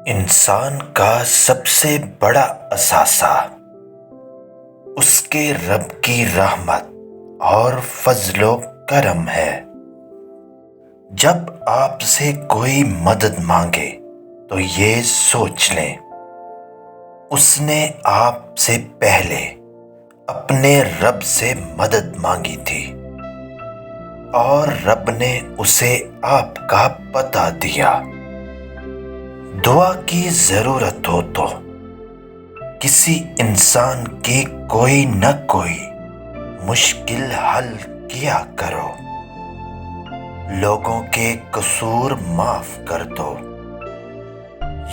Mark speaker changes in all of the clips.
Speaker 1: انسان کا سب سے بڑا اثاثہ اس کے رب کی رحمت اور فضل و کرم ہے۔ جب آپ سے کوئی مدد مانگے تو یہ سوچ لیں اس نے آپ سے پہلے اپنے رب سے مدد مانگی تھی اور رب نے اسے آپ کا پتہ دیا۔ دعا کی ضرورت ہو تو کسی انسان کی کوئی نہ کوئی مشکل حل کیا کرو، لوگوں کے قصور معاف کر دو۔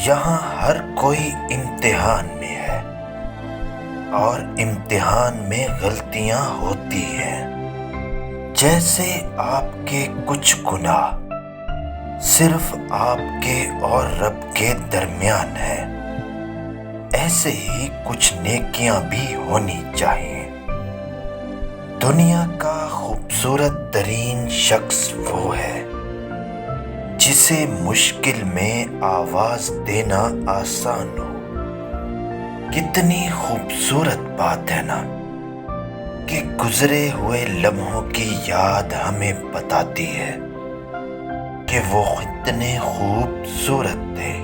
Speaker 1: یہاں ہر کوئی امتحان میں ہے اور امتحان میں غلطیاں ہوتی ہیں۔ جیسے آپ کے کچھ گناہ صرف آپ کے اور رب کے درمیان ہیں، ایسے ہی کچھ نیکیاں بھی ہونی چاہیے۔ دنیا کا خوبصورت ترین شخص وہ ہے جسے مشکل میں آواز دینا آسان ہو۔ کتنی خوبصورت بات ہے نا کہ گزرے ہوئے لمحوں کی یاد ہمیں بتاتی ہے کہ وہ کتنے خوبصورت تھے۔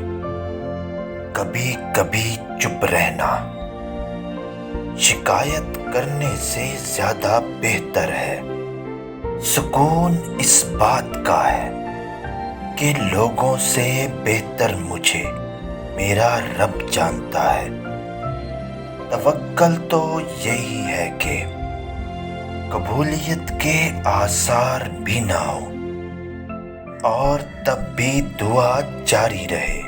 Speaker 1: کبھی کبھی چپ رہنا شکایت کرنے سے زیادہ بہتر ہے۔ سکون اس بات کا ہے کہ لوگوں سے بہتر مجھے میرا رب جانتا ہے۔ توکل تو یہی ہے کہ قبولیت کے آثار بھی نہ ہو اور تب بھی دعا جاری رہے۔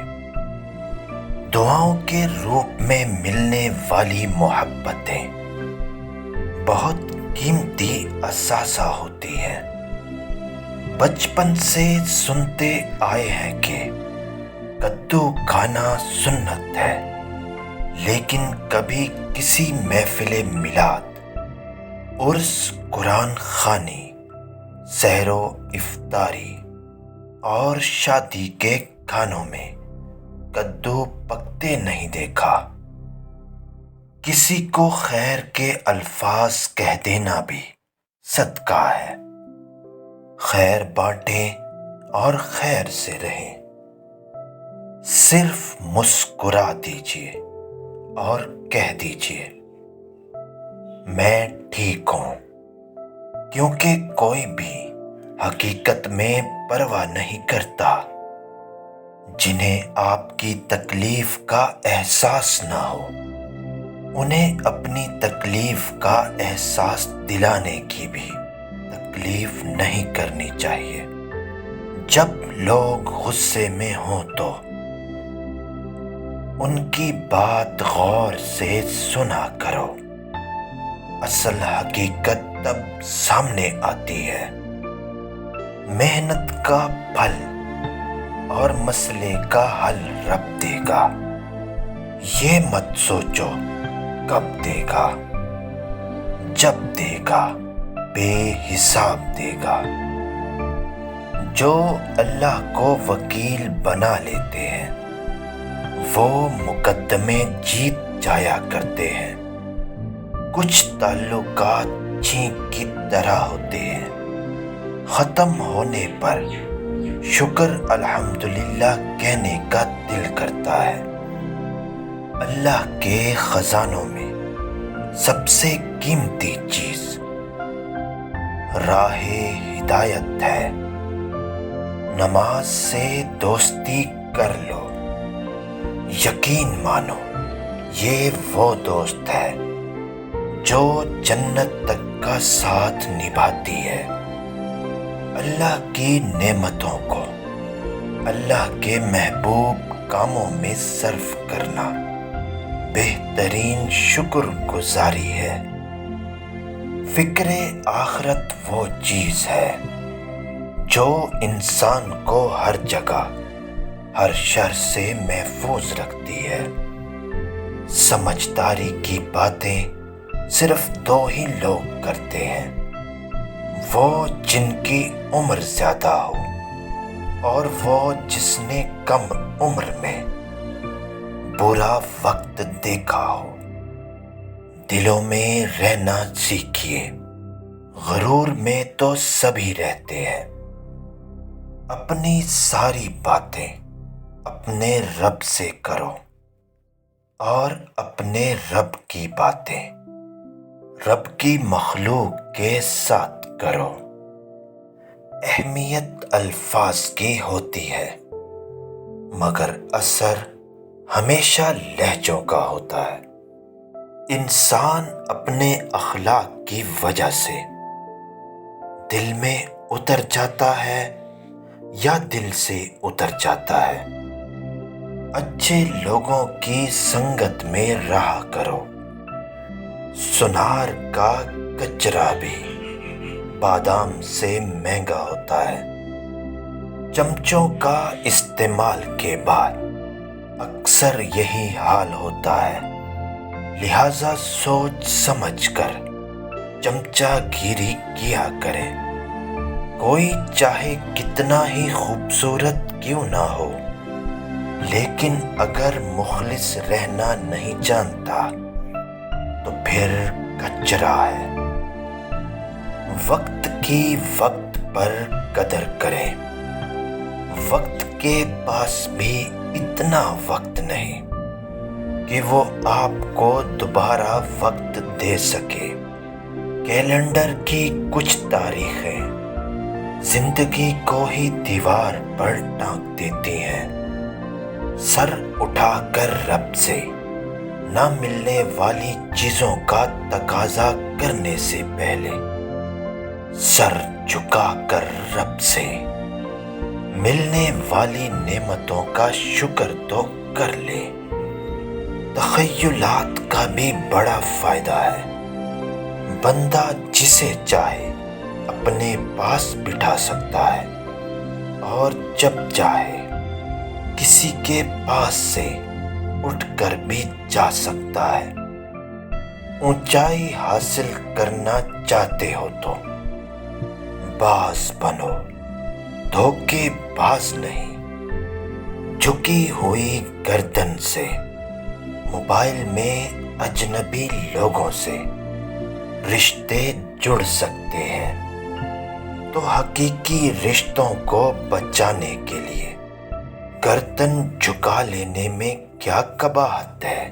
Speaker 1: دعاؤں کے روپ میں ملنے والی محبتیں بہت قیمتی اثاثہ ہوتی ہیں۔ بچپن سے سنتے آئے ہیں کہ کدو کھانا سنت ہے، لیکن کبھی کسی محفل میلاد، عرس، قرآن خوانی، سحر و افطاری اور شادی کے کھانوں میں کدو پکتے نہیں دیکھا۔ کسی کو خیر کے الفاظ کہہ دینا بھی صدقہ ہے۔ خیر بانٹیں اور خیر سے رہیں۔ صرف مسکرا دیجیے اور کہہ دیجیے میں ٹھیک ہوں، کیونکہ کوئی بھی حقیقت میں پرواہ نہیں کرتا جنہیں آپ کی تکلیف کا احساس نہ ہو۔ انہیں اپنی تکلیف کا احساس دلانے کی بھی تکلیف نہیں کرنی چاہیے۔ جب لوگ غصے میں ہوں تو ان کی بات غور سے سنا کرو۔ اصل حقیقت تب سامنے آتی ہے۔ محنت کا پھل اور مسئلے کا حل رب دے گا۔ یہ مت سوچو کب دے گا، جب دے گا بے حساب دے گا۔ جو اللہ کو وکیل بنا لیتے ہیں وہ مقدمے جیت جایا کرتے ہیں۔ کچھ تعلقات چھینک کی طرح ہوتے ہیں، ختم ہونے پر شکر الحمدللہ کہنے کا دل کرتا ہے۔ اللہ کے خزانوں میں سب سے قیمتی چیز راہ ہدایت ہے۔ نماز سے دوستی کر لو، یقین مانو یہ وہ دوست ہے جو جنت تک کا ساتھ نبھاتی ہے۔ اللہ کی نعمتوں کو اللہ کے محبوب کاموں میں صرف کرنا بہترین شکر گزاری ہے۔ فکر آخرت وہ چیز ہے جو انسان کو ہر جگہ ہر شر سے محفوظ رکھتی ہے۔ سمجھداری کی باتیں صرف دو ہی لوگ کرتے ہیں، وہ جن کی عمر زیادہ ہو اور وہ جس نے کم عمر میں برا وقت دیکھا ہو، دلوں میں رہنا سیکھیے۔ غرور میں تو سبھی رہتے ہیں۔ اپنی ساری باتیں اپنے رب سے کرو اور اپنے رب کی باتیں رب کی مخلوق کے ساتھ کرو۔ اہمیت الفاظ کی ہوتی ہے مگر اثر ہمیشہ لہجوں کا ہوتا ہے۔ انسان اپنے اخلاق کی وجہ سے دل میں اتر جاتا ہے یا دل سے اتر جاتا ہے۔ اچھے لوگوں کی سنگت میں رہا کرو۔ سنار کا کچرا بھی بادام سے مہنگا ہوتا ہے۔ چمچوں کا استعمال کے بعد اکثر یہی حال ہوتا ہے، لہذا سوچ سمجھ کر چمچہ گیری کیا کرے۔ کوئی چاہے کتنا ہی خوبصورت کیوں نہ ہو، لیکن اگر مخلص رہنا نہیں جانتا تو پھر کچرا ہے۔ وقت کی وقت پر قدر کریں۔ وقت کے پاس بھی اتنا وقت نہیں کہ وہ آپ کو دوبارہ وقت دے سکے۔ کیلنڈر کی کچھ تاریخیں زندگی کو ہی دیوار پر ٹانگ دیتی ہیں۔ سر اٹھا کر رب سے نہ ملنے والی چیزوں کا تقاضا کرنے سے پہلے سر جھکا کر رب سے ملنے والی نعمتوں کا شکر تو کر لے۔ تخیلات کا بھی بڑا فائدہ ہے۔ بندہ جسے چاہے اپنے پاس بٹھا سکتا ہے اور جب چاہے کسی کے پاس سے اٹھ کر بھی جا سکتا ہے۔ اونچائی حاصل کرنا چاہتے ہو تو باز بنو، دھوکے باز نہیں۔ جھکی ہوئی گردن سے موبائل میں اجنبی لوگوں سے رشتے جڑ سکتے ہیں، تو حقیقی رشتوں کو بچانے کے لیے گردن جھکا لینے میں کیا قباحت ہے؟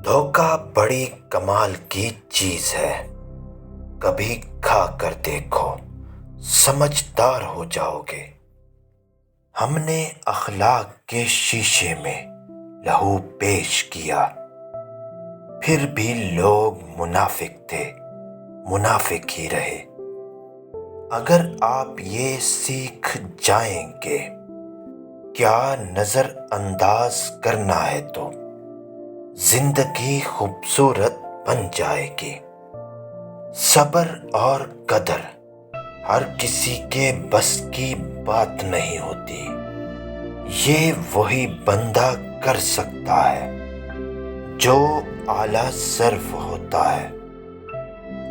Speaker 1: دھوکہ بڑی کمال کی چیز ہے، کبھی کھا کر دیکھو، سمجھدار ہو جاؤ گے۔ ہم نے اخلاق کے شیشے میں لہو پیش کیا، پھر بھی لوگ منافق تھے، منافق ہی رہے۔ اگر آپ یہ سیکھ جائیں گے کیا نظر انداز کرنا ہے تو زندگی خوبصورت بن جائے گی۔ صبر اور قدر ہر کسی کے بس کی بات نہیں ہوتی، یہ وہی بندہ کر سکتا ہے جو اعلیٰ ظرف ہوتا ہے۔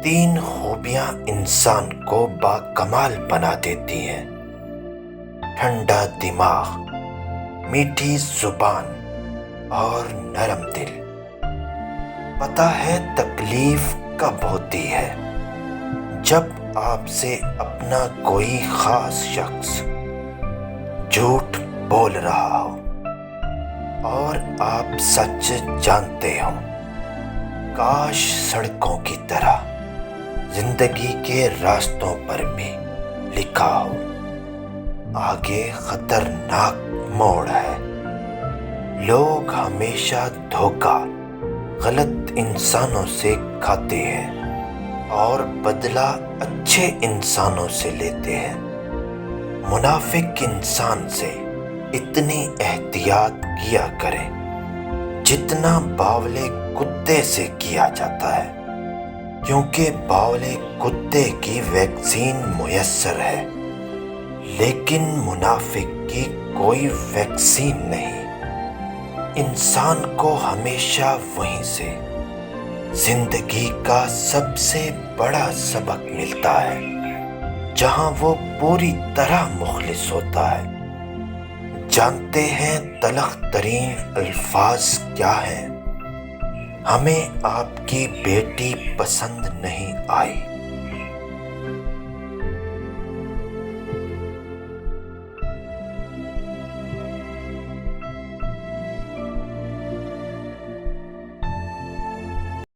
Speaker 1: 3 خوبیاں انسان کو باکمال بنا دیتی ہیں: ٹھنڈا دماغ، میٹھی زبان اور نرم دل۔ پتہ ہے تکلیف کب ہوتی ہے؟ جب آپ سے اپنا کوئی خاص شخص جھوٹ بول رہا ہو اور آپ سچ جانتے ہو۔ کاش سڑکوں کی طرح زندگی کے راستوں پر بھی لکھا ہو، آگے خطرناک موڑ ہے۔ لوگ ہمیشہ دھوکہ غلط انسانوں سے کھاتے ہیں اور بدلہ اچھے انسانوں سے لیتے ہیں۔ منافق انسان سے اتنی احتیاط کیا کریں جتنا باولے کتے سے کیا جاتا ہے، کیونکہ باولے کتے کی ویکسین میسر ہے لیکن منافق کی کوئی ویکسین نہیں۔ انسان کو ہمیشہ وہیں سے زندگی کا سب سے بڑا سبق ملتا ہے جہاں وہ پوری طرح مخلص ہوتا ہے، جانتے ہیں تلخ ترین الفاظ کیا ہیں؟ ہمیں آپ کی بیٹی پسند نہیں آئی،